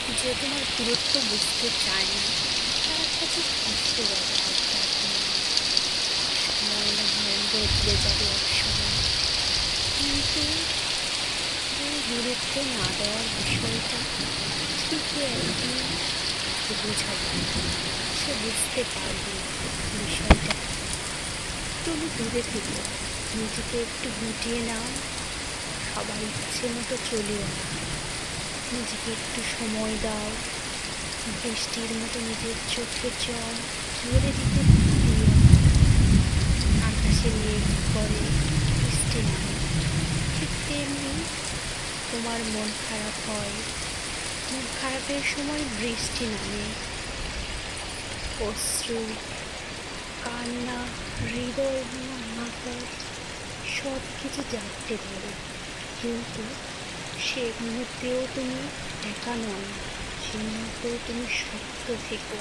যে তোমার গুরুত্ব বুঝতে চায় না তার কাছে বুঝতে পারে সময় না হয় বদলে যাবে একসময়, কিন্তু এই গুরুত্ব না দেওয়ার বিষয়টা ঠিকই একদিন তাকে বোঝাবে, সে বুঝতে পারবে বিষয়টা। তুমি দূরে থেকে নিজেকে একটু গুটিয়ে নাও, সবার ইচ্ছে মতো চলিও না, নিজেকে একটু সময় দাও। বৃষ্টির মতো নিজের চোখে জল ঝরে দিতে দিও না। আকাশে মেঘ করে বৃষ্টি নামে, ঠিক তেমনি তোমার মন খারাপ হয়, মন খারাপের সময় বৃষ্টি নামে, অশ্রু, কান্না, হৃদয় ভাঙা আঘাত সব কিছু জানতে পারে, কিন্তু সে মুহূর্তেও তুমি একা নয়, সে মুহূর্তেও তুমি শক্ত থেকো।